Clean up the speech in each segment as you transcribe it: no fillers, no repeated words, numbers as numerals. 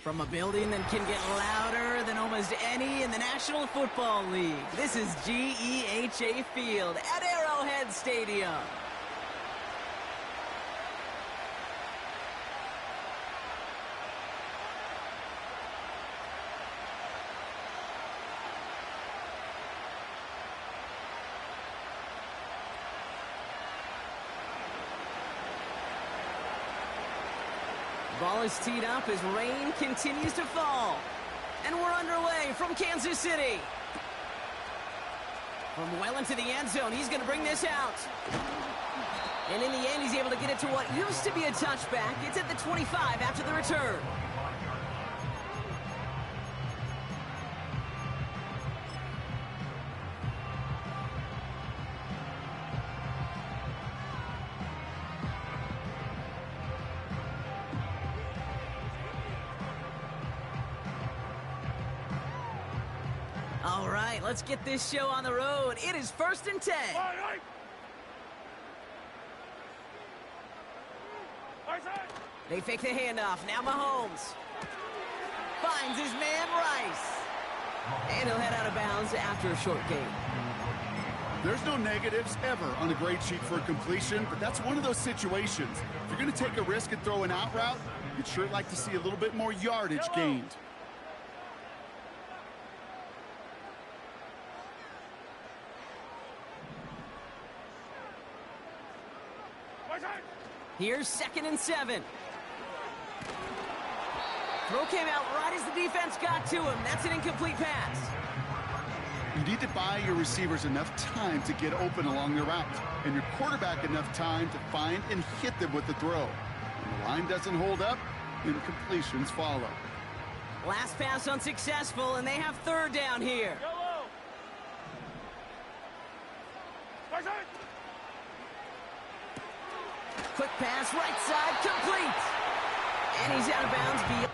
From a building that can get louder than almost any in the National Football League, this is GEHA Field at Arrowhead Stadium. Ball is teed up as rain continues to fall. And we're underway from Kansas City. From well into the end zone, he's going to bring this out. And in the end, he's able to get it to what used to be a touchback. It's at the 25 after the return. All right, let's get this show on the road. It is 1st and 10. They fake the handoff. Now Mahomes finds his man Rice. And he'll head out of bounds after a short gain. There's no negatives ever on a grade sheet for a completion, but that's one of those situations. If you're going to take a risk and throw an out route, you'd sure like to see a little bit more yardage gained. Here's 2nd and 7. Throw came out right as the defense got to him. That's an incomplete pass. You need to buy your receivers enough time to get open along the route, and your quarterback enough time to find and hit them with the throw. When the line doesn't hold up, incompletions follow. Last pass unsuccessful, and they have 3rd down here. Quick pass, right side, complete. And he's out of bounds beyond.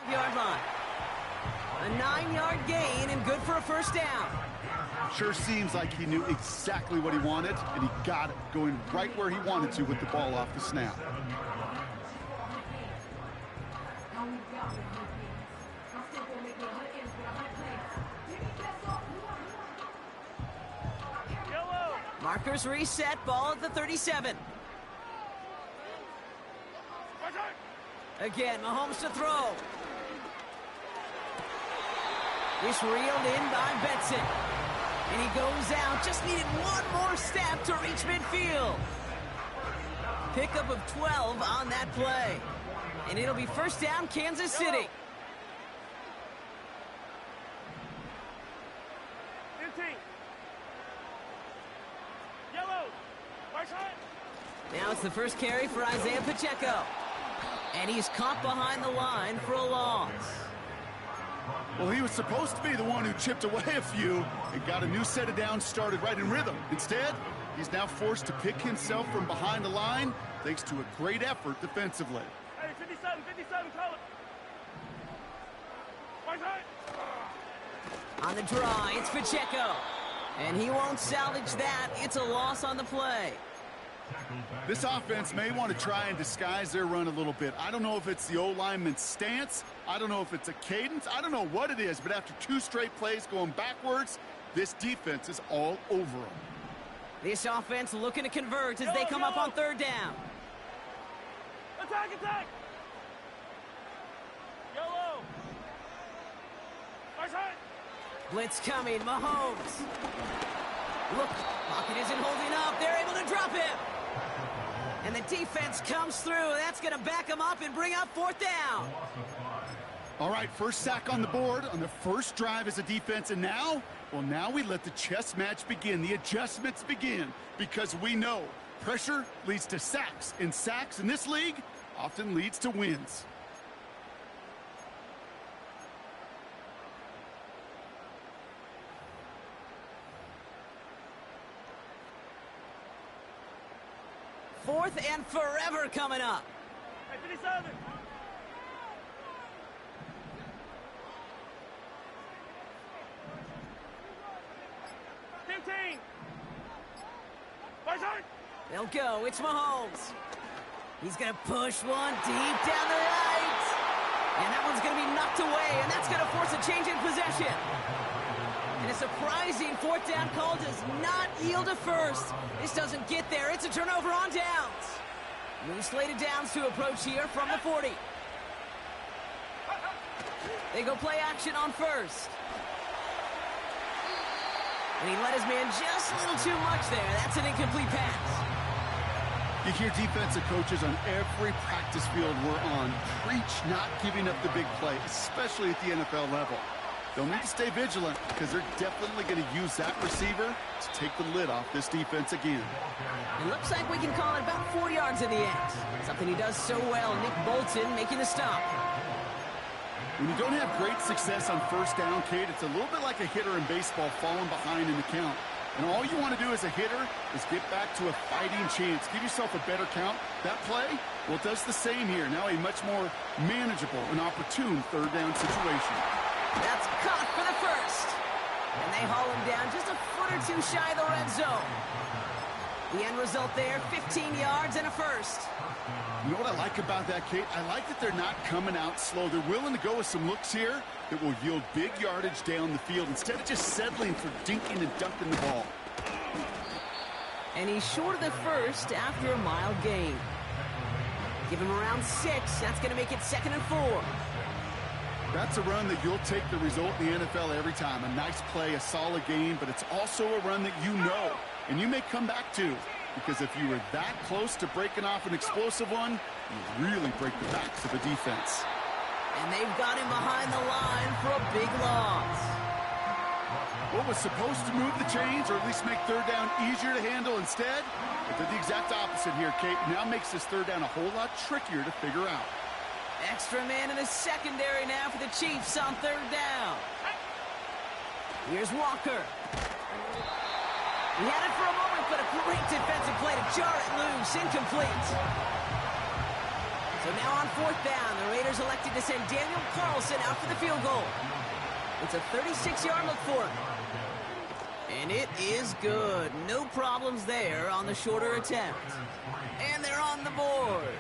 Yard line. A 9-yard gain and good for a 1st down. Sure seems like he knew exactly what he wanted, and he got it, going right where he wanted to with the ball off the snap. Markers reset, ball at the 37. Again, Mahomes to throw. This reeled in by Benson. And he goes out. Just needed one more step to reach midfield. Pickup of 12 on that play. And it'll be 1st down, Kansas City. Now it's the first carry for Isaiah Pacheco. And he's caught behind the line for a loss. Well, he was supposed to be the one who chipped away a few and got a new set of downs started right in rhythm. Instead, he's now forced to pick himself from behind the line thanks to a great effort defensively. Hey, 57, call it. On the draw, it's Pacheco. And he won't salvage that. It's a loss on the play. This offense may want to try and disguise their run a little bit. I don't know if it's the O-lineman's stance. I don't know if it's a cadence. I don't know what it is, but after 2 straight plays going backwards, this defense is all over them. This offense looking to convert as they come up on 3rd down. Attack! Yellow! Right side! Blitz coming, Mahomes. Look, pocket isn't holding up. They're able to drop him. And the defense comes through. That's going to back him up and bring up 4th down. All right, first sack on the board on the first drive as a defense. And now, well, now we let the chess match begin. The adjustments begin because we know Pressure leads to sacks, and sacks in this league often leads to wins. Fourth and forever coming up. Hey, 57. 15. They'll go. It's Mahomes. He's going to push one deep down the right. And that one's going to be knocked away, and that's going to force a change in possession. And a surprising fourth down call does not yield a first. This doesn't get there. It's a turnover on downs. New slated downs to approach here from the 40. They go play action on first. And he let his man just a little too much there. That's an incomplete pass. You hear defensive coaches on every practice field we're on preach not giving up the big play, especially at the NFL level. They'll need to stay vigilant because they're definitely going to use that receiver to take the lid off this defense again. It looks like we can call it about 4 yards in the end. Something he does so well, Nick Bolton making the stop. When you don't have great success on first down, Kate, it's a little bit like a hitter in baseball falling behind in the count. And all you want to do as a hitter is get back to a fighting chance. Give yourself a better count. That play, well, it does the same here. Now a much more manageable and opportune third down situation. That's caught for the first. And they haul him down just a foot or two shy of the red zone. The end result there, 15 yards and a first. You know what I like about that, Kate? I like that they're not coming out slow. They're willing to go with some looks here that will yield big yardage down the field instead of just settling for dinking and dunking the ball. And he's short of the first after a mild gain. Give him around 6. That's going to make it 2nd and 4. That's a run that you'll take the result in the NFL every time. A nice play, a solid game, but it's also a run that you know and you may come back to. Because if you were that close to breaking off an explosive one, you really break the backs of a defense. And they've got him behind the line for a big loss. What was supposed to move the chains, or at least make third down easier to handle instead, it did the exact opposite here, Kate. Now makes this third down a whole lot trickier to figure out. Extra man in the secondary now for the Chiefs on third down. Here's Walker. He had it for a moment, but a great defensive play to jar it loose. Incomplete. So now on fourth down, the Raiders elected to send Daniel Carlson out for the field goal. It's a 36-yard look for him. And it is good. No problems there on the shorter attempt. And they're on the board.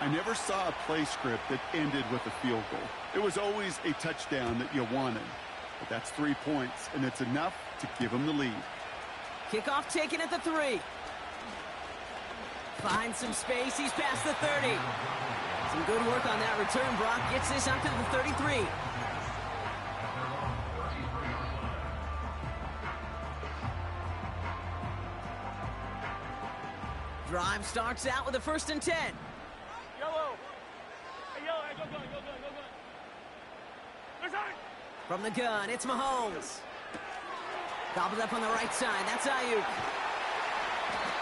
I never saw a play script that ended with a field goal. It was always a touchdown that you wanted. But that's 3 points, and it's enough to give them the lead. Kickoff taken at the 3. Finds some space. He's past the 30. Some good work on that return. Brock gets this out to the 33. Drive starts out with a 1st and 10. Yellow. Hey, yellow. Hey, go. There's Ike. From the gun, it's Mahomes. Gobbled up on the right side. That's Ayuk.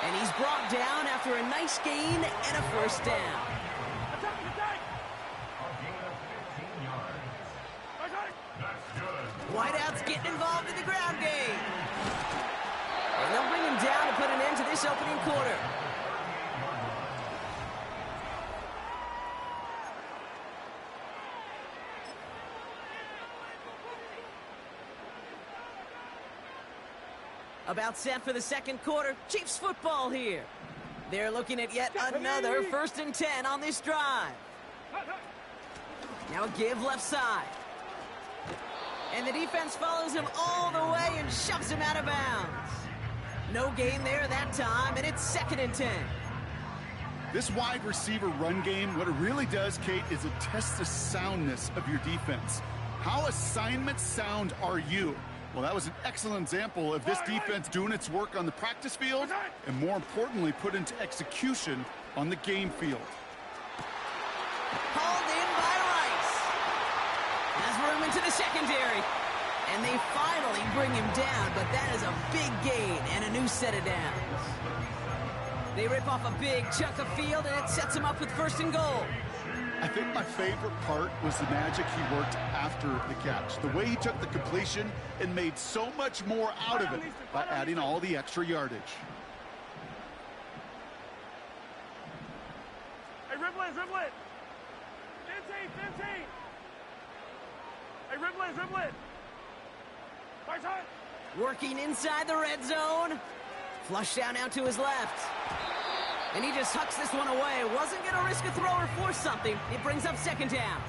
And he's brought down after a nice gain and a 1st down. Attack. Whiteout's getting involved in the ground game. And they'll bring him down to put an end to this opening quarter. About set for the second quarter. Chiefs football here. They're looking at yet another 1st and 10 on this drive. Now a give left side. And the defense follows him all the way and shoves him out of bounds. No gain there that time, and it's 2nd and 10. This wide receiver run game, what it really does, Kate, is it tests the soundness of your defense. How assignment sound are you? Well, that was an excellent example of this defense doing its work on the practice field and, more importantly, put into execution on the game field. Hauled in by Rice. Has room into the secondary. And they finally bring him down, but that is a big gain and a new set of downs. They rip off a big chunk of field, and it sets him up with 1st and goal. I think my favorite part was the magic he worked after the catch. The way he took the completion and made so much more out of it by adding all the extra yardage. Hey, dribble it, dribble it. 15. Hey, dribble it. Right side. Working inside the red zone. Flush down out to his left. And he just hucks this one away. Wasn't going to risk a throw or force something. It brings up 2nd down.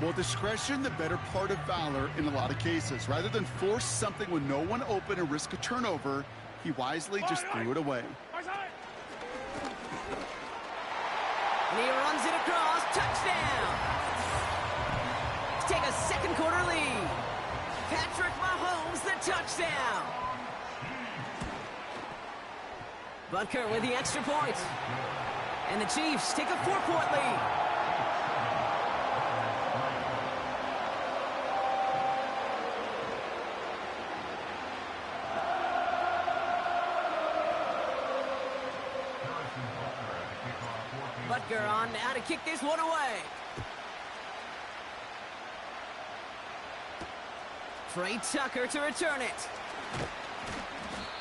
Well, discretion, the better part of valor in a lot of cases. Rather than force something with no one open and risk a turnover, he wisely just threw it away. Right side. And he runs it across. Touchdown. Take a 2nd quarter lead. Patrick Mahomes, the touchdown. Butker with the extra point. And the Chiefs take a 4-point lead. Butker on now to kick this one away. Trey Tucker to return it.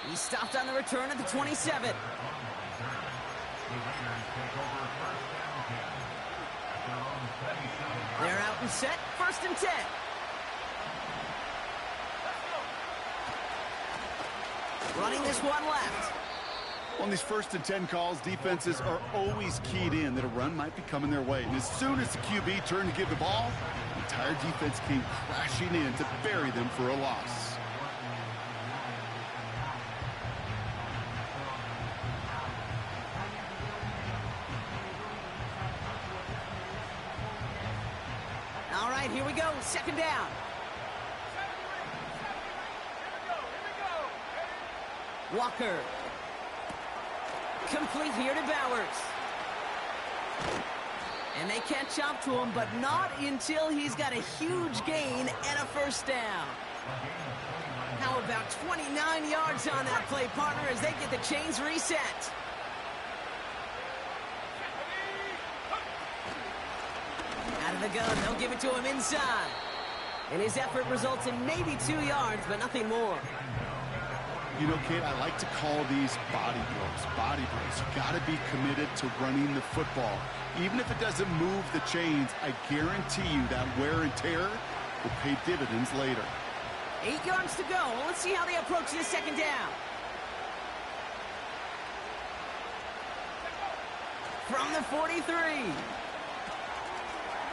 He stopped on the return at the 27. They're out and set. 1st and 10. Running this one left. On these 1st and 10 calls, defenses are always keyed in that a run might be coming their way. And as soon as the QB turned to give the ball, the entire defense came crashing in to bury them for a loss. All right, here we go. 2nd down. Walker. Complete here to Bowers. And they catch up to him, but not until he's got a huge gain and a 1st down. How about 29 yards on that play, partner, as they get the chains reset. Out of the gun, they'll give it to him inside. And his effort results in maybe 2 yards, but nothing more. You know, Kate, I like to call these body blows. Body blows. You got to be committed to running the football. Even if it doesn't move the chains, I guarantee you that wear and tear will pay dividends later. 8 yards to go. Let's see how they approach this 2nd down. From the 43.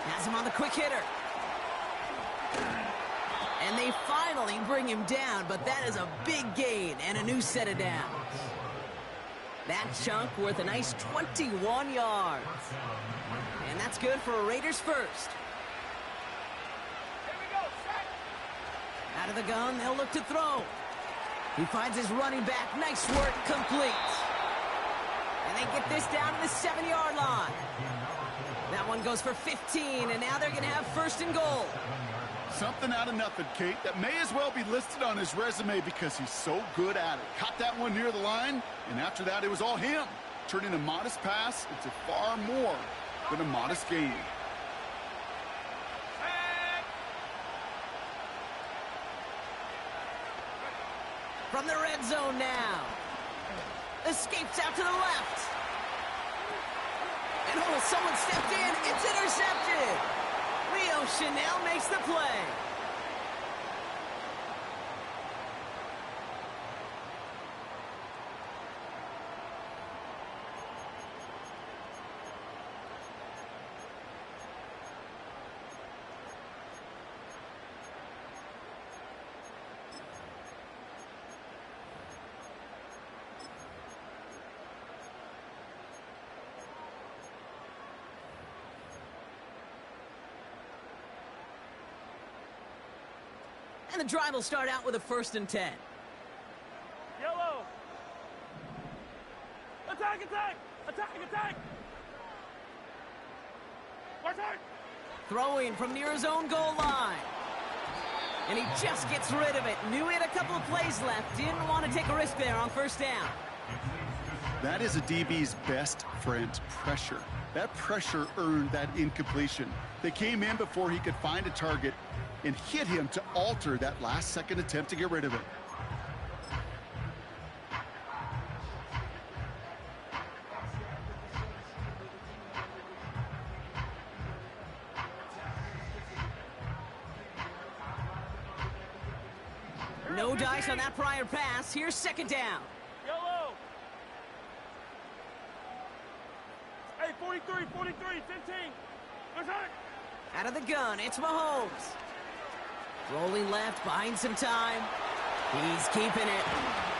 Has him on the quick hitter. And they finally bring him down, but that is a big gain and a new set of downs. That chunk worth a nice 21 yards. And that's good for a Raiders 1st. Out of the gun, they'll look to throw. He finds his running back. Nice work, complete. And they get this down to the 7-yard line. That one goes for 15, and now they're going to have 1st and goal. Something out of nothing, Kate, that may as well be listed on his resume because he's so good at it. Caught that one near the line, and after that, it was all him. Turning a modest pass into far more than a modest gain. From the red zone now. Escapes out to the left. And oh, someone stepped in. It's intercepted. Leo Chanel makes the play. And the drive will start out with a 1st and 10. Yellow. Attack, attack, attack, attack. Right side. Throwing from near his own goal line. And he just gets rid of it. Knew he had a couple of plays left. Didn't want to take a risk there on first down. That is a DB's best friend, pressure. That pressure earned that incompletion. They came in before he could find a target and hit him to alter that last-second attempt to get rid of it. No dice on that prior pass. Here's second down. Yellow. Hey, 43, 43, 15. Let's hit. Out of the gun, it's Mahomes. Rolling left, buying some time. He's keeping it.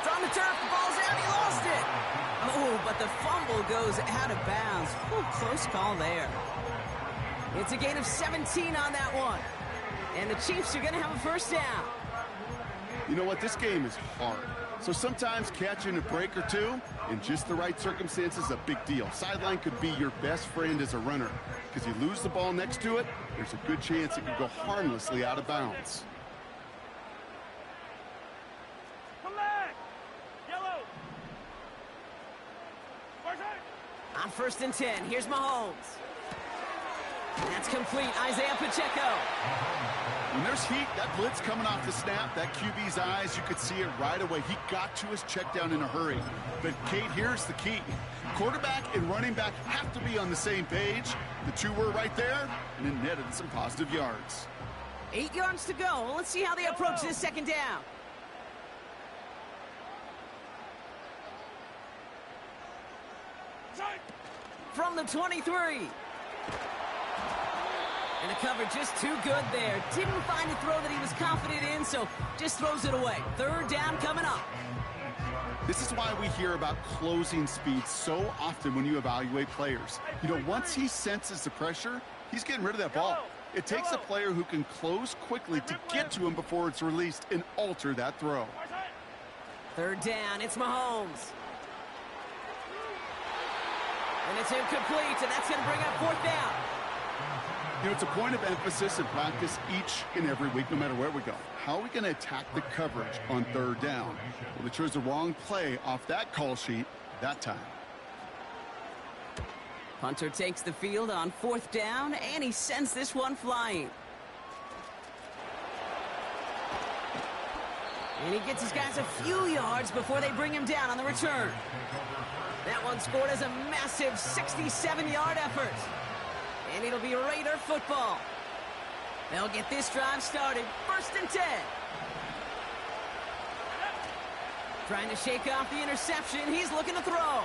It's on the turf, the ball's out, he lost it. Oh, but the fumble goes out of bounds. Whew, close call there. It's a gain of 17 on that one. And the Chiefs are going to have a first down. You know what? This game is hard. So sometimes catching a break or two in just the right circumstances is a big deal. Sideline could be your best friend as a runner, because you lose the ball next to it, there's a good chance it could go harmlessly out of bounds. Come back. Yellow. Where's it? On 1st and 10, here's Mahomes. That's complete. Isaiah Pacheco. When there's heat, that blitz coming off the snap, that QB's eyes, you could see it right away. He got to his check down in a hurry. But, Kate, here's the key. Quarterback and running back have to be on the same page. The two were right there, and it netted some positive yards. 8 yards to go. Let's see how they approach this second down. From the 23. And the cover just too good there. Didn't find a throw that he was confident in, so just throws it away. Third down coming up. This is why we hear about closing speed so often when you evaluate players. You know, once he senses the pressure, he's getting rid of that ball. It takes a player who can close quickly to get to him before it's released and alter that throw. Third down, it's Mahomes. And it's incomplete, and that's going to bring up fourth down. You know, it's a point of emphasis in practice each and every week, no matter where we go. How are we going to attack the coverage on third down? Well, they chose the wrong play off that call sheet that time. Punter takes the field on fourth down, and he sends this one flying. And he gets his guys a few yards before they bring him down on the return. That one scored as a massive 67-yard effort. And it'll be Raider football. They'll get this drive started. 1st and 10. Trying to shake off the interception. He's looking to throw.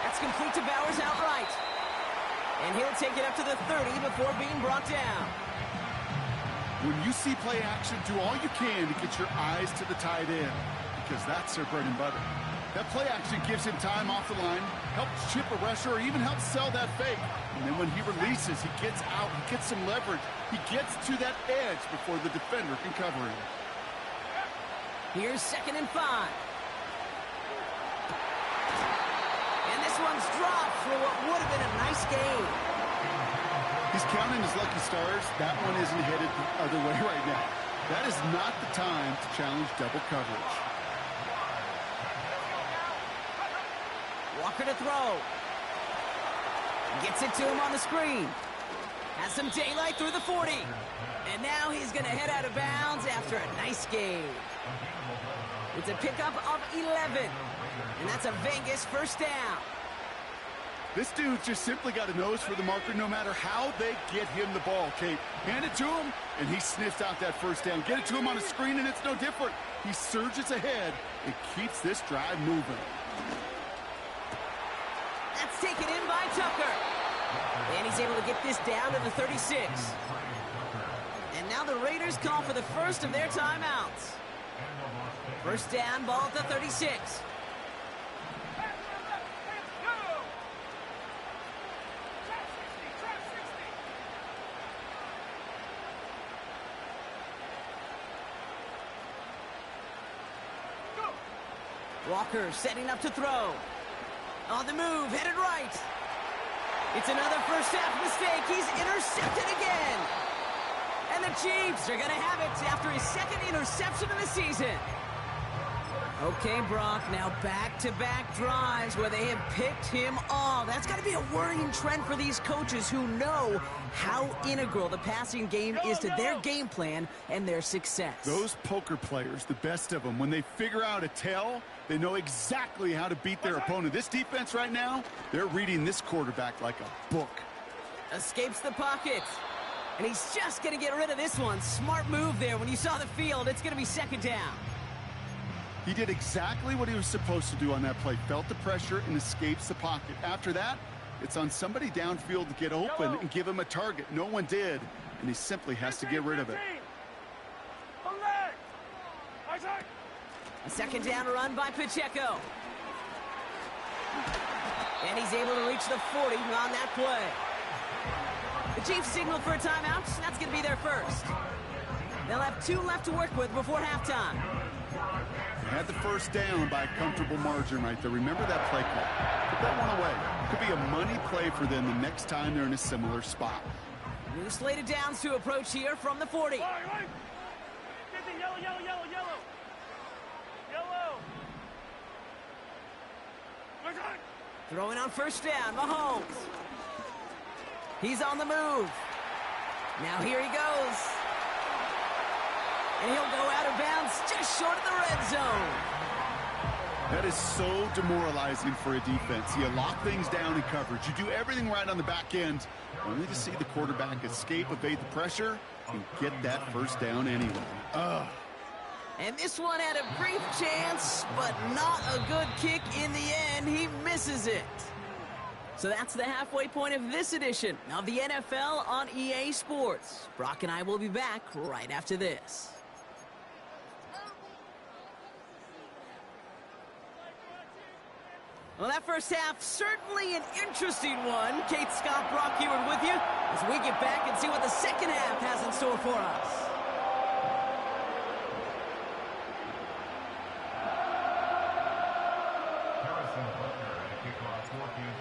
That's complete to Bowers outright. And he'll take it up to the 30 before being brought down. When you see play action, do all you can to get your eyes to the tight end, because that's their bread and butter. That play action gives him time off the line, helps chip a rusher, or even helps sell that fake. And then when he releases, he gets out, he gets some leverage. He gets to that edge before the defender can cover him. Here's 2nd and 5. And this one's dropped for what would have been a nice game. He's counting his lucky stars. That one isn't headed the other way right now. That is not the time to challenge double coverage. Walker to throw. Gets it to him on the screen. Has some daylight through the 40. And now he's going to head out of bounds after a nice game. It's a pickup of 11. And that's a Vegas first down. This dude's just simply got a nose for the marker no matter how they get him the ball, Kate. Hand it to him, and he sniffs out that first down. Get it to him on a screen, and it's no different. He surges ahead and keeps this drive moving. That's taken in by Tucker. And he's able to get this down to the 36. And now the Raiders call for the first of their timeouts. First down, ball at the 36. Walker setting up to throw. On the move, headed right. It's another first half mistake. He's intercepted again. And the Chiefs are going to have it after his second interception of the season. Okay, Brock, now back-to-back drives where they have picked him off. That's got to be a worrying trend for these coaches who know how integral the passing game is to their game plan and their success. Those poker players, the best of them, when they figure out a tell, they know exactly how to beat their opponent. This defense right now, they're reading this quarterback like a book. Escapes the pocket. And he's just going to get rid of this one. Smart move there. When you saw the field, it's going to be second down. He did exactly what he was supposed to do on that play. Felt the pressure and escapes the pocket. After that, it's on somebody downfield to get open and give him a target. No one did, and he simply has to get rid of it. A second down run by Pacheco. And he's able to reach the 40 on that play. The Chiefs signal for a timeout. That's going to be their first. They'll have 2 left to work with before halftime. Had the first down by a comfortable margin right there. Remember that play call. Put that one away. Could be a money play for them the next time they're in a similar spot. New slated downs to approach here from the 40. Yellow. Throwing on first down, Mahomes. He's on the move. Now here he goes. And he'll go out of bounds just short of the red zone. That is so demoralizing for a defense. You lock things down in coverage. You do everything right on the back end, only to see the quarterback escape, evade the pressure, and get that first down anyway. Ugh. And this one had a brief chance, but not a good kick in the end. He misses it. So that's the halfway point of this edition of the NFL on EA Sports. Brock and I will be back right after this. Well, that first half, certainly an interesting one. Kate Scott, Brock Heward with you as we get back and see what the second half has in store for us.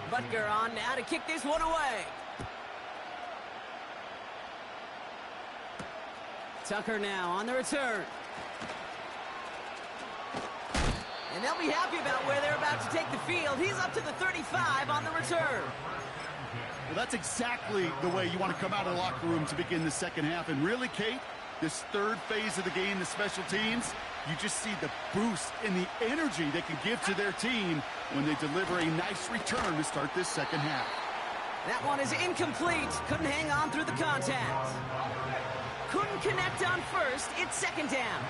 Butker on now to kick this one away. Tucker now on the return. And they'll be happy about where they're about to take the field. He's up to the 35 on the return. Well, that's exactly the way you want to come out of the locker room to begin the second half. And really, Kate, this third phase of the game, the special teams, you just see the boost and the energy they can give to their team when they deliver a nice return to start this second half. That one is incomplete. Couldn't hang on through the contact. Couldn't connect on first. It's second down.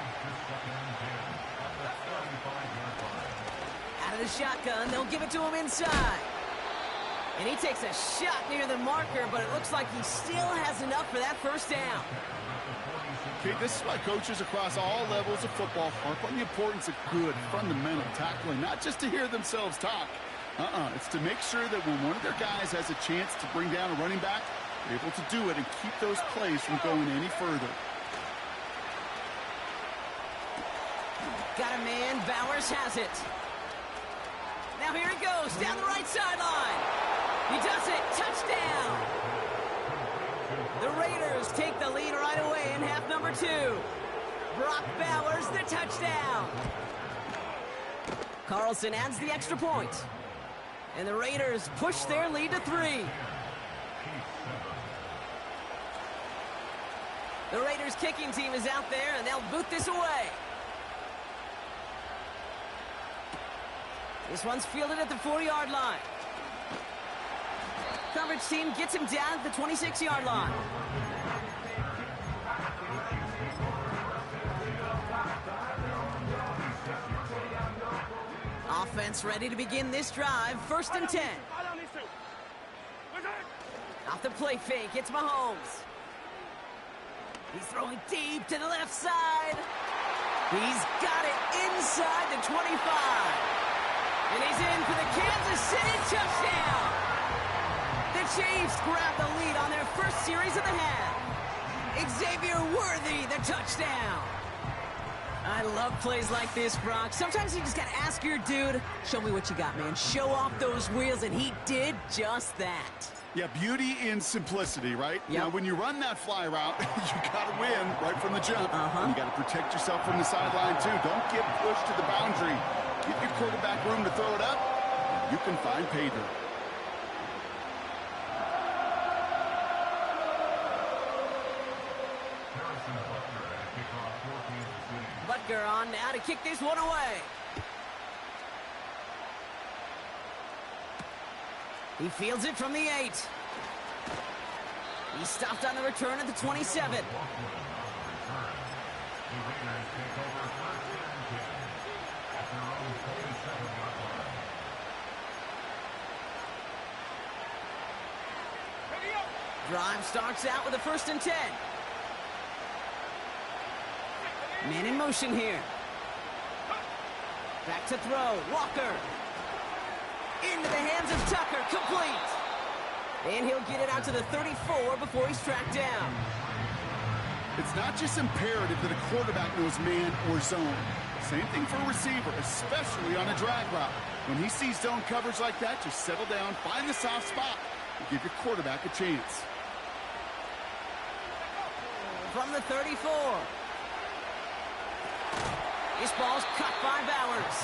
Out of the shotgun, they'll give it to him inside. And he takes a shot near the marker, but it looks like he still has enough for that first down. Okay, this is why coaches across all levels of football harp on the importance of good, fundamental tackling, not just to hear themselves talk. It's to make sure that when one of their guys has a chance to bring down a running back, they're able to do it and keep those plays from going any further. Got a man, Bowers has it. Now here he goes, down the right sideline. He does it, touchdown. The Raiders take the lead right away in half number 2. Brock Bowers, the touchdown. Carlson adds the extra point. And the Raiders push their lead to 3. The Raiders kicking team is out there, and they'll boot this away. This one's fielded at the 4-yard line. Coverage team gets him down at the 26-yard line. Offense ready to begin this drive. First and 10. Off the play fake, it's Mahomes. He's throwing deep to the left side. He's got it inside the 25. And he's in for the Kansas City touchdown. The Chiefs grab the lead on their first series of the half. Xavier Worthy, the touchdown. I love plays like this, Brock. Sometimes you just got to ask your dude, show me what you got, man. Show off those wheels, and he did just that. Yeah, beauty in simplicity, right? Yep. Now, when you run that fly route, you got to win right from the jump. And you got to protect yourself from the sideline, too. Don't get pushed to the boundary. Give your quarterback room to throw it up. You can find pay dirt. Butker on now to kick this one away. He fields it from the 8. He stopped on the return at the 27. Drive starts out with a 1st and 10. Man in motion here. Back to throw. Walker. Into the hands of Tucker. Complete. And he'll get it out to the 34 before he's tracked down. It's not just imperative that a quarterback knows man or zone. Same thing for a receiver, especially on a drag route. When he sees zone coverage like that, just settle down, find the soft spot, and give your quarterback a chance. From the 34. This ball's cut by Bowers.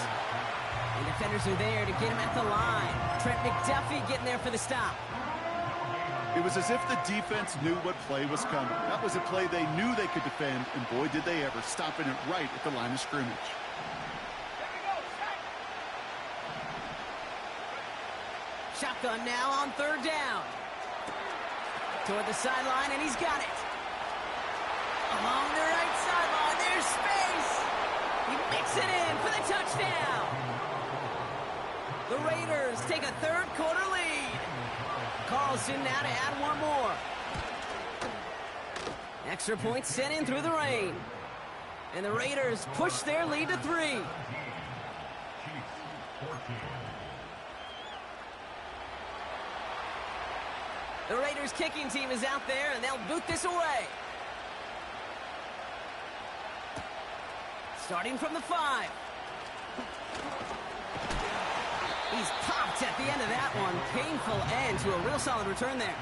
The defenders are there to get him at the line. Trent McDuffie getting there for the stop. It was as if the defense knew what play was coming. That was a play they knew they could defend, and boy, did they ever, stopping it right at the line of scrimmage. Shotgun now on 3rd down. Toward the sideline, and he's got it. Along the right sideline, there's space. He makes it in for the touchdown. The Raiders take a 3rd quarter lead. Carlson now to add one more. Extra point sent in through the rain. And the Raiders push their lead to 3. The Raiders kicking team is out there, and they'll boot this away. Starting from the 5. He's popped at the end of that one. Painful end to a real solid return there.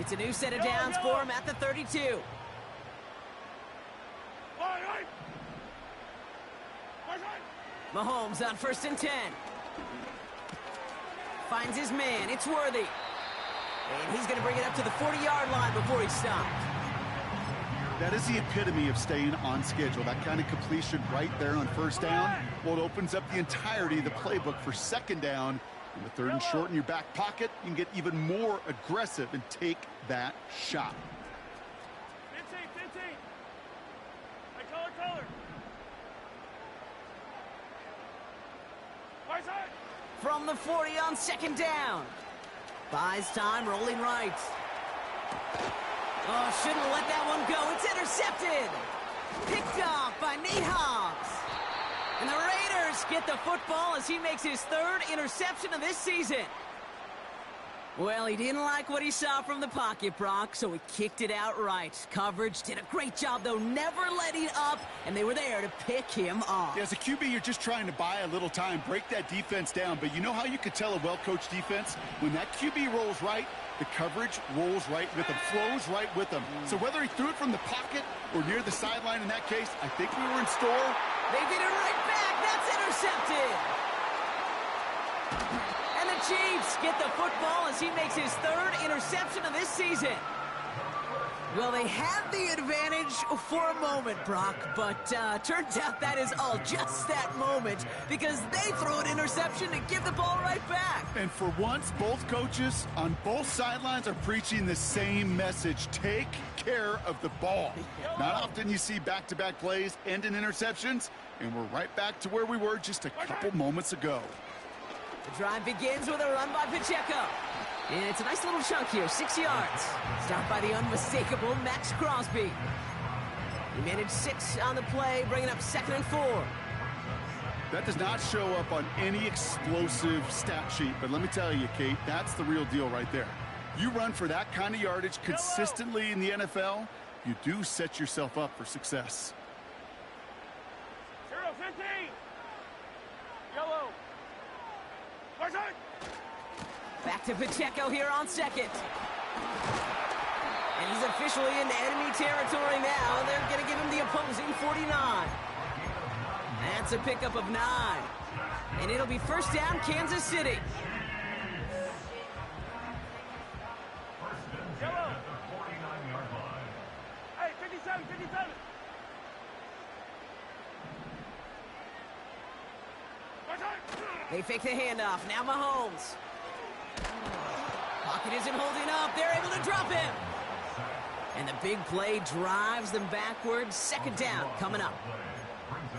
It's a new set of downs for him at the 32. Mahomes on 1st and 10. Finds his man. It's Worthy. And he's going to bring it up to the 40-yard line before he's stopped. That is the epitome of staying on schedule. That kind of completion right there on 1st down. Well, it opens up the entirety of the playbook for 2nd down. In the 3rd and short in your back pocket, you can get even more aggressive and take that shot. 15. Color. From the 40 on 2nd down. Buys time, rolling right. Oh, shouldn't have let that one go. It's intercepted. Picked off by Nate Hobbs. And the Raiders get the football as he makes his 3rd interception of this season. Well, he didn't like what he saw from the pocket, Brock, so he kicked it outright. Coverage did a great job, though, never letting up, and they were there to pick him off. Yeah, as a QB, you're just trying to buy a little time, break that defense down. But you know how you could tell a well-coached defense? When that QB rolls right, the coverage rolls right with him, flows right with him. So whether he threw it from the pocket or near the sideline in that case, I think we were in store. They get it right back. That's intercepted. And the Chiefs get the football as he makes his 3rd interception of this season. Well, they had the advantage for a moment, Brock, but turns out that is all just that moment because they throw an interception to give the ball right back. And for once, both coaches on both sidelines are preaching the same message. Take care of the ball. Not often you see back-to-back plays end in interceptions, and we're right back to where we were just a couple moments ago. The drive begins with a run by Pacheco. And it's a nice little chunk here, 6 yards. Stopped by the unmistakable Max Crosby. He managed 6 on the play, bringing up 2nd and 4. That does not show up on any explosive stat sheet, but let me tell you, Kate, that's the real deal right there. You run for that kind of yardage consistently in the NFL, you do set yourself up for success. 0-15. to Pacheco here on second. And he's officially in enemy territory now. They're going to give him the opposing 49. That's a pickup of 9. And it'll be first down, Kansas City. Yellow. Hey, 57, 57. They fake the handoff. Now Mahomes. Pocket isn't holding up. They're able to drop him. And the big play drives them backwards. Second down coming up.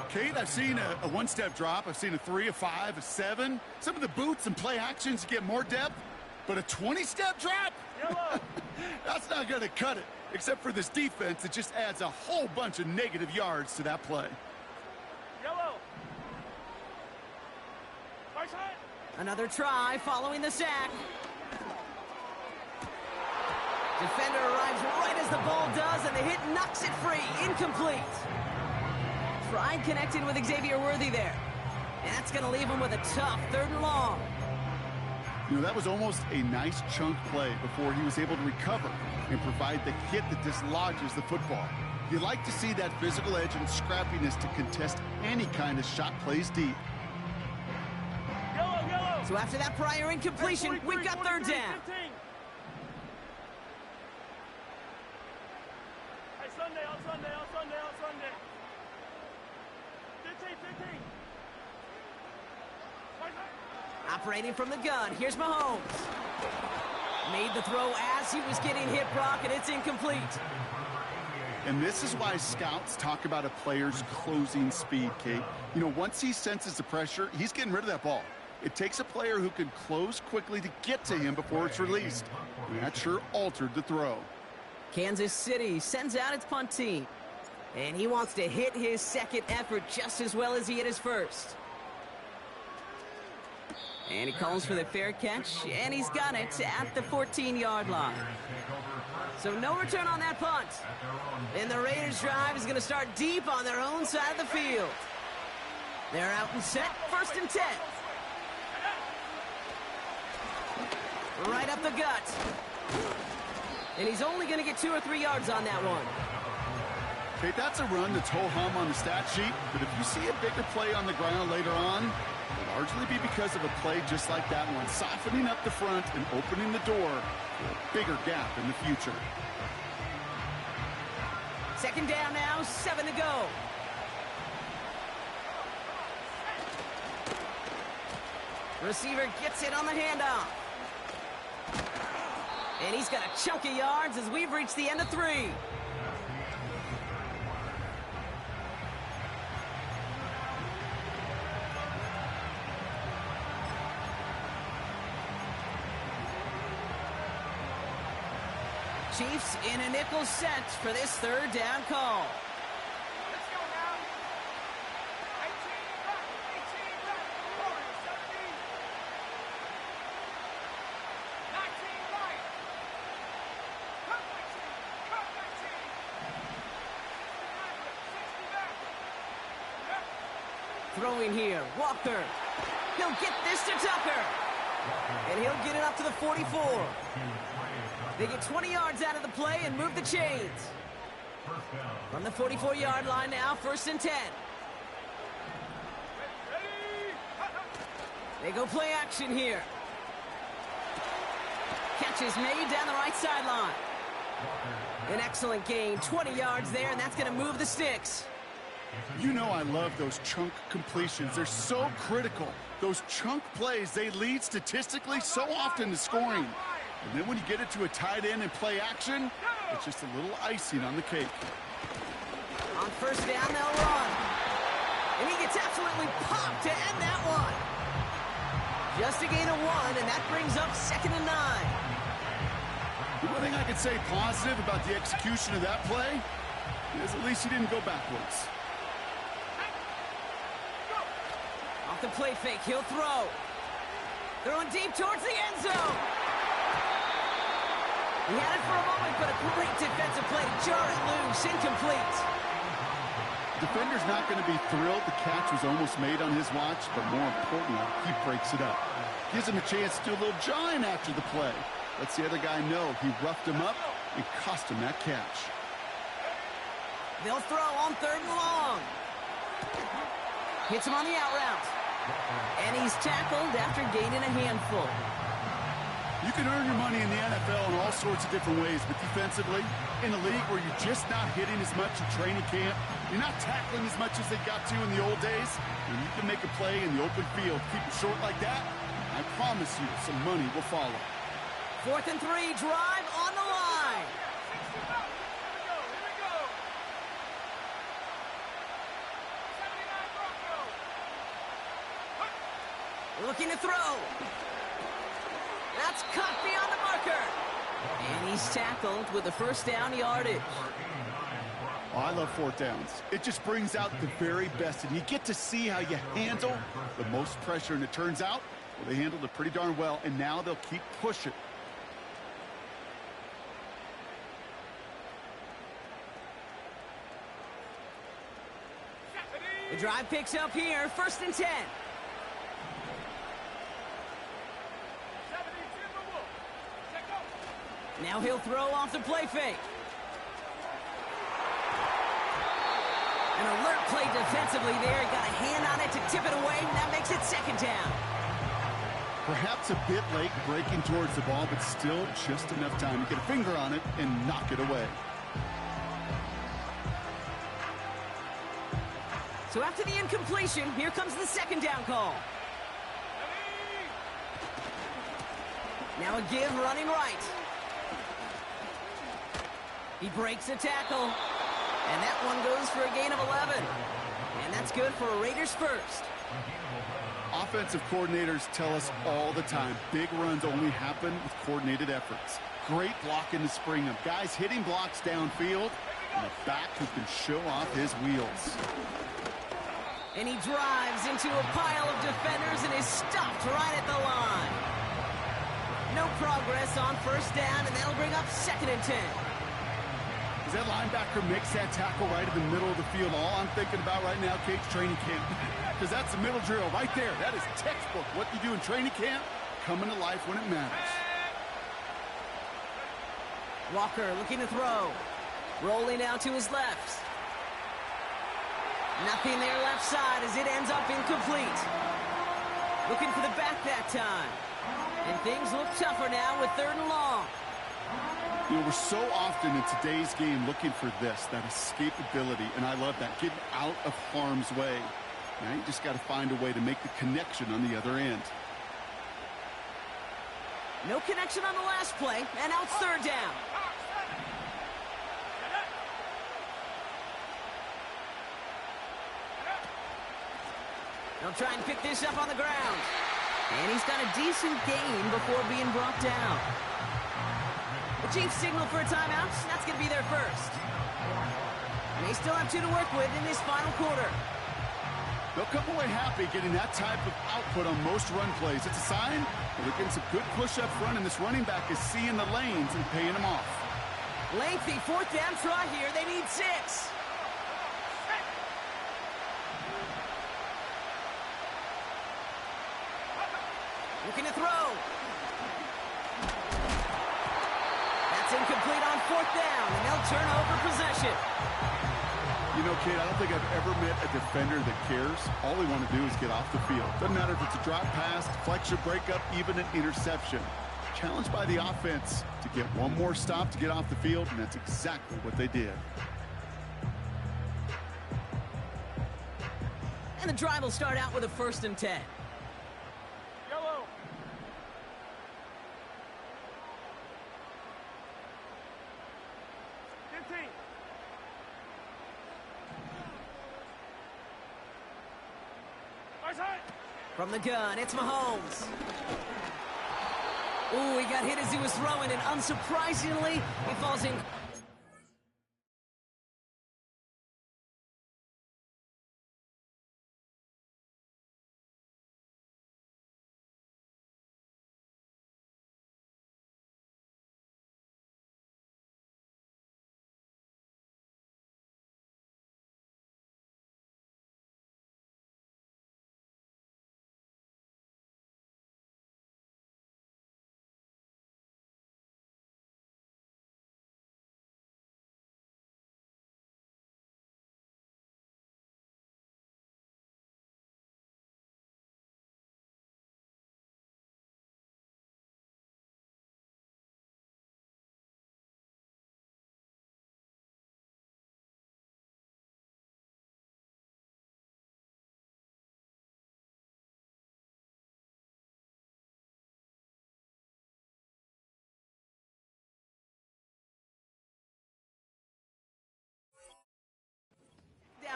Kate, I've seen a one-step drop. I've seen a 3, a 5, a 7. Some of the boots and play actions get more depth. But a 20-step drop? Yellow. That's not going to cut it. Except for this defense, it just adds a whole bunch of negative yards to that play. Yellow. Right side. Another try following the sack. Defender arrives right as the ball does, and the hit knocks it free. Incomplete. Pride connected with Xavier Worthy there. And that's going to leave him with a tough 3rd and long. You know, that was almost a nice chunk play before he was able to recover and provide the hit that dislodges the football. You like to see that physical edge and scrappiness to contest any kind of shot plays deep. Yellow, yellow. So after that prior incompletion, we've got 3rd down. 15. Hey, Sunday, on Sunday, on Sunday, on Sunday. 15, 15. Right side. Operating from the gun, here's Mahomes. Made the throw as he was getting hit, Brock, and it's incomplete. And this is why scouts talk about a player's closing speed, Kate. You know, once he senses the pressure, he's getting rid of that ball. It takes a player who can close quickly to get to him before it's released. And that sure altered the throw. Kansas City sends out its punt team. And he wants to hit his second effort just as well as he hit his first. And he calls for the fair catch, and he's got it at the 14-yard line. So no return on that punt. And the Raiders' drive is going to start deep on their own side of the field. They're out and set, 1st and 10. Right up the gut. And he's only going to get 2 or 3 yards on that one. Kate, that's a run that's ho-hum on the stat sheet, but if you see a bigger play on the ground later on, it'll largely be because of a play just like that one, softening up the front and opening the door for a bigger gap in the future. 2nd down now, 7 to go. Receiver gets it on the handoff. And he's got a chunk of yards as we've reached the end of 3. Chiefs in a nickel set for this 3rd down call. Let's go now. 18 back, 18 back. 17. 19 right. Cut 19. Cut 19. 60 back. Yep. Throwing here, Walker. He'll get this to Tucker. And he'll get it up to the 44. They get 20 yards out of the play and move the chains. From the 44-yard line now, 1st and 10. They go play action here. Catch is made down the right sideline. An excellent gain, 20 yards there, and that's going to move the sticks. You know I love those chunk completions. They're so critical. Those chunk plays, they lead statistically so often to scoring. And then when you get it to a tight end and play action, it's just a little icing on the cake. On 1st down, they'll run. And he gets absolutely popped to end that one. Just a gain of 1, and that brings up 2nd and 9. The one thing I could say positive about the execution of that play is at least he didn't go backwards. Off the play fake, he'll throw. Throwing deep towards the end zone. He had it for a moment, but a great defensive play to jar it loose, incomplete. Defender's not going to be thrilled the catch was almost made on his watch, but more importantly, he breaks it up. Gives him a chance to do a little jawing after the play. Lets the other guy know he roughed him up and cost him that catch. They'll throw on 3rd and long. Hits him on the out route. And he's tackled after gaining a handful. You can earn your money in the NFL in all sorts of different ways, but defensively, in a league where you're just not hitting as much in training camp, you're not tackling as much as they got to in the old days, and you can make a play in the open field, keep it short like that, I promise you some money will follow. 4th and 3, drive on the line. Here we go. Looking to throw. That's cut beyond the marker. And he's tackled with the 1st down yardage. Oh, I love 4th downs. It just brings out the very best, and you get to see how you handle the most pressure, and it turns out, well, they handled it pretty darn well, and now they'll keep pushing. The drive picks up here, 1st and 10. Now he'll throw off the play fake. An alert play defensively there. Got a hand on it to tip it away, and that makes it 2nd down. Perhaps a bit late breaking towards the ball, but still just enough time to get a finger on it and knock it away. So after the incompletion, here comes the 2nd down call. Now a give running right. He breaks a tackle, and that one goes for a gain of 11. And that's good for a Raiders first. Offensive coordinators tell us all the time, big runs only happen with coordinated efforts. Great blocking to spring them. Guys hitting blocks downfield, and a back who can show off his wheels. And he drives into a pile of defenders and is stopped right at the line. No progress on 1st down, and that'll bring up 2nd and 10. As that linebacker makes that tackle right in the middle of the field, all I'm thinking about right now, Kate's training camp. Because that's the middle drill right there. That is textbook. What you do in training camp, coming to life when it matters. Walker looking to throw. Rolling out to his left. Nothing there left side as it ends up incomplete. Looking for the back that time. And things look tougher now with 3rd and long. You know, we're so often in today's game looking for this, that escapability, and I love that, getting out of harm's way. Now you just got to find a way to make the connection on the other end. No connection on the last play, and now it's 3rd down. They'll try and pick this up on the ground. And he's got a decent gain before being brought down. The Chiefs signal for a timeout. That's going to be their first. And they still have 2 to work with in this final quarter. They'll come away happy getting that type of output on most run plays. It's a sign that they're getting some good push up front, and this running back is seeing the lanes and paying them off. Lengthy 4th down try here. They need 6. Looking to throw. That's incomplete on 4th down, and they'll turn over possession. You know, Kate, I don't think I've ever met a defender that cares. All they want to do is get off the field. Doesn't matter if it's a drop pass, deflection, breakup, even an interception. Challenged by the offense to get one more stop to get off the field, and that's exactly what they did. And the drive will start out with a 1st and 10. Yellow. From the gun, it's Mahomes. Ooh, he got hit as he was throwing, and unsurprisingly, he falls in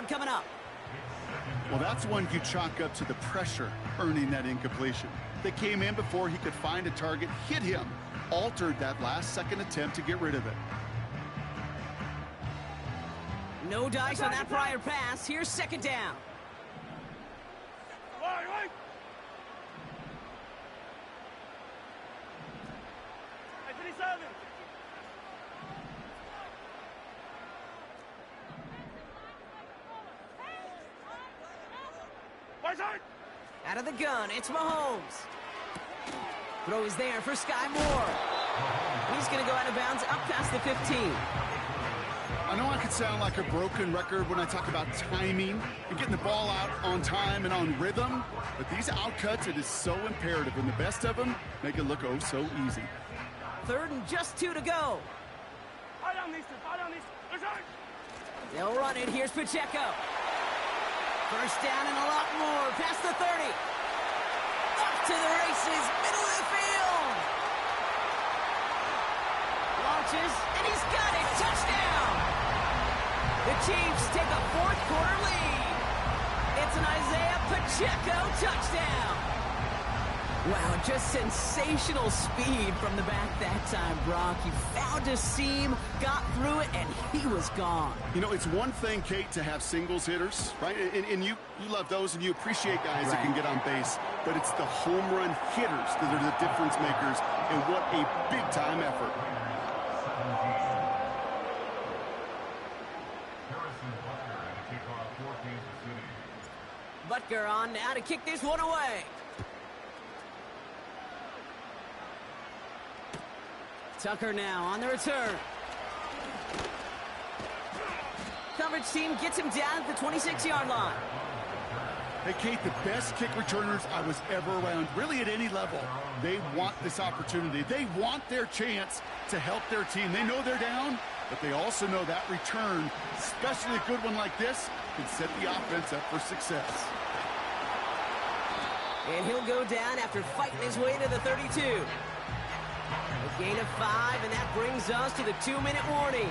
down coming up. Well, that's one you chalk up to the pressure earning that incompletion. They came in before he could find a target, hit him, altered that last-second attempt to get rid of it. No dice on that prior pass. Here's second down. Right. Hey, 57. Right side. Out of the gun, it's Mahomes. Throws there for Sky Moore. He's going to go out of bounds up past the 15. I know I could sound like a broken record when I talk about timing and getting the ball out on time and on rhythm, but these outcuts, it is so imperative, and the best of them make it look oh so easy. Third and just 2 to go. High down these two. Right side. They'll run it. Here's Pacheco. First down and a lot more. Past the 30. Up to the races. Middle of the field. Launches, and he's got it. Touchdown. The Chiefs take a fourth-quarter lead. It's an Isaiah Pacheco touchdown. Wow, just sensational speed from the back that time, Brock. He found a seam, got through it, and he was gone. You know, it's one thing, Kate, to have singles hitters, right? And you love those, and you appreciate guys that can get on base. But it's the home run hitters that are the difference makers, and what a big-time effort. Butker on now to kick this one away. Tucker now on the return. Coverage team gets him down at the 26-yard line. Hey, Kate, the best kick returners I was ever around, really at any level, they want this opportunity. They want their chance to help their team. They know they're down, but they also know that return, especially a good one like this, can set the offense up for success. And he'll go down after fighting his way to the 32. A gain of 5, and that brings us to the 2-minute warning.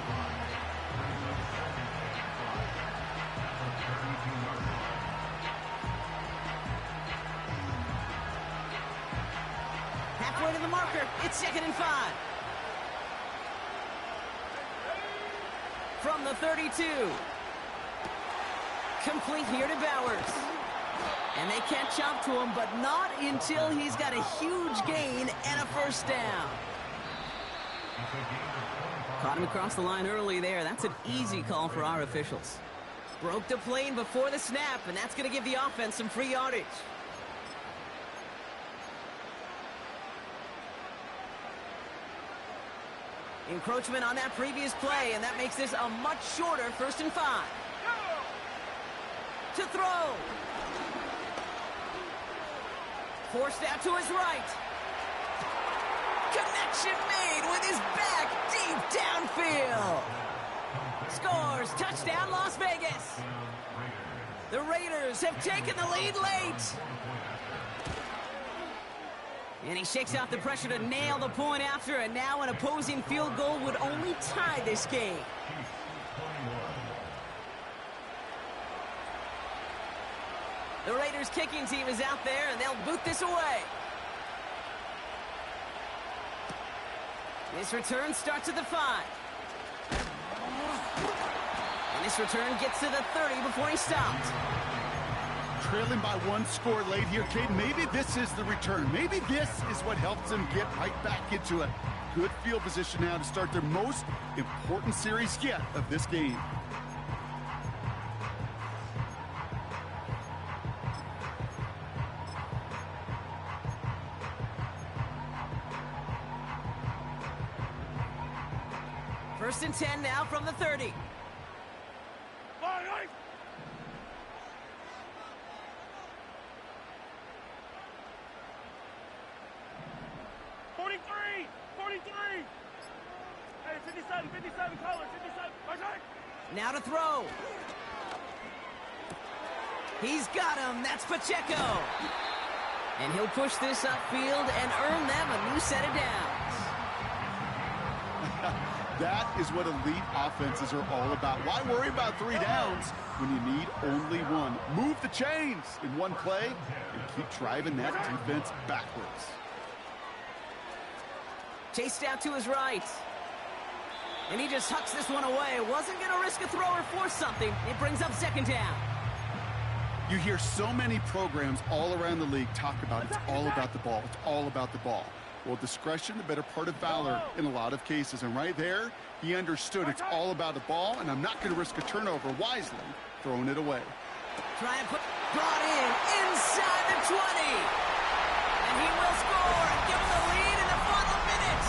Halfway to the marker, it's 2nd and 5. From the 32. Complete here to Bowers. And they catch up to him, but not until he's got a huge gain and a first down. Caught him across the line early there. That's an easy call for our officials. Broke the plane before the snap, and that's going to give the offense some free yardage. Encroachment on that previous play, and that makes this a much shorter 1st and 5. To throw. Forced out to his right. Connection made with his back deep downfield. Scores. Touchdown, Las Vegas. The Raiders have taken the lead late. And he shakes off the pressure to nail the point after, and now an opposing field goal would only tie this game. The Raiders kicking team is out there, and they'll boot this away. This return starts at the 5. And this return gets to the 30 before he stopped. Trailing by 1 score late here, Kate. Maybe this is the return. Maybe this is what helps them get right back into a good field position now to start their most important series yet of this game. First and 10 now from the 30. 43! Hey, 57, color, 57, right. Now to throw. He's got him. That's Pacheco. And he'll push this upfield and earn them a new set of downs. That is what elite offenses are all about. Why worry about 3 downs when you need only 1? Move the chains in one play and keep driving that defense backwards. Chased out to his right. And he just hucks this one away. Wasn't going to risk a throw or force something. It brings up 2nd down. You hear so many programs all around the league talk about it's all about the ball. It's all about the ball. Well, discretion, the better part of valor in a lot of cases. And right there, he understood it's all about the ball, and I'm not going to risk a turnover wisely, throwing it away. Try and brought in inside the 20. And he will score and give the lead in the final minute.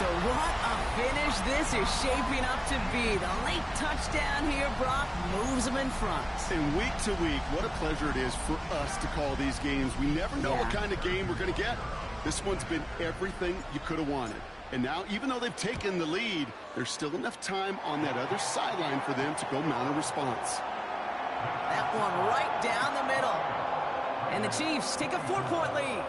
So what a finish this is shaping up to be. The late touchdown here, Brock, moves him in front. And week to week, what a pleasure it is for us to call these games. We never know what kind of game we're going to get. This one's been everything you could have wanted. And now, even though they've taken the lead, there's still enough time on that other sideline for them to go mount a response. That one right down the middle. And the Chiefs take a 4-point lead.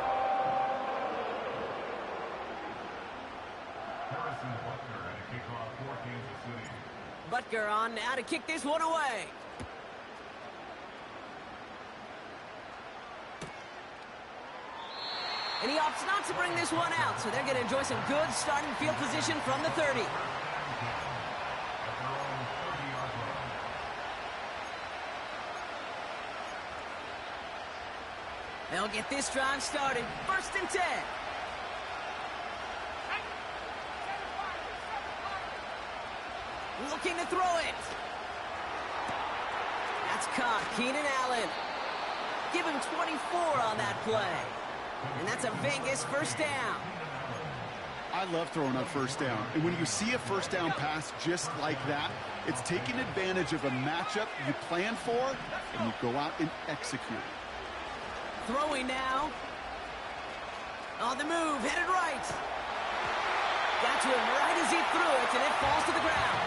Butker on now to kick this one away. And he opts not to bring this one out, so they're going to enjoy some good starting field position from the 30. They'll get this drive started. 1st and 10. Looking to throw it. That's caught. Keenan Allen. Give him 24 on that play. And that's a Vegas 1st down. I love throwing on 1st down. And when you see a 1st down pass just like that, it's taking advantage of a matchup you plan for, and you go out and execute. Throwing now. On the move, headed right. Got to him right as he threw it, and it falls to the ground.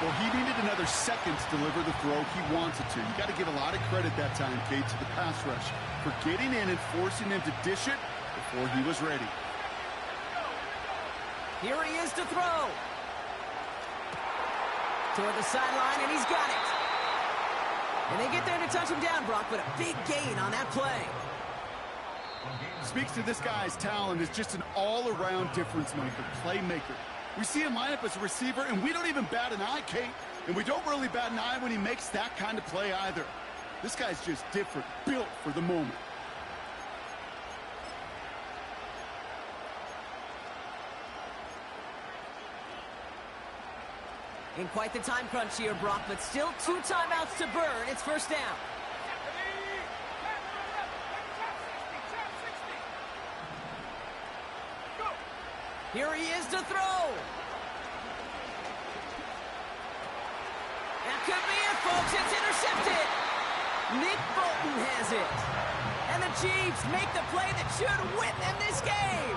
Well, he needed another second to deliver the throw he wanted to. You got to give a lot of credit that time, Kate, to the pass rush for getting in and forcing him to dish it before he was ready. Here he is to throw. Toward the sideline, and he's got it. And they get there to touch him down, Brock, but a big gain on that play. Speaks to this guy's talent as just an all-around difference maker, playmaker. We see him line up as a receiver, and we don't even bat an eye, Kate. And we don't really bat an eye when he makes that kind of play either. This guy's just different, built for the moment. In quite the time crunch here, Brock, but still 2 timeouts to burn. It's 1st down. Here he is to throw. That could be it, folks. It's intercepted. Nick Bolton has it. And the Chiefs make the play that should win them this game.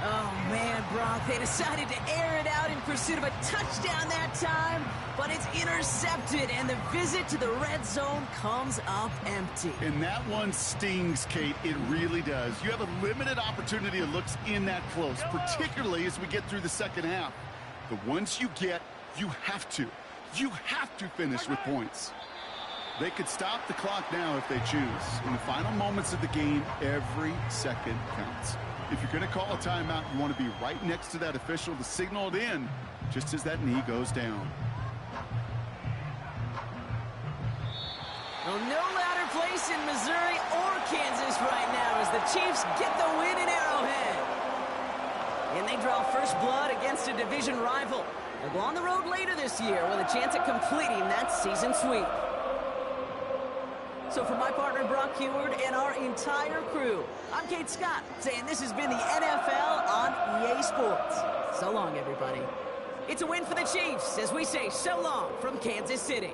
Oh, man, Brock, they decided to air it out in pursuit of a touchdown that time, but it's intercepted, and the visit to the red zone comes up empty. And that one stings, Kate. It really does. You have a limited opportunity that looks in that close, particularly as we get through the 2nd half. But once you get, you have to finish with points. They could stop the clock now if they choose. In the final moments of the game, every second counts. If you're going to call a timeout, you want to be right next to that official to signal it in just as that knee goes down. Well, no louder place in Missouri or Kansas right now as the Chiefs get the win in Arrowhead. And they draw first blood against a division rival. They'll go on the road later this year with a chance at completing that season sweep. So for my partner, Brock Huard, and our entire crew, I'm Kate Scott, saying this has been the NFL on EA Sports. So long, everybody. It's a win for the Chiefs as we say so long from Kansas City.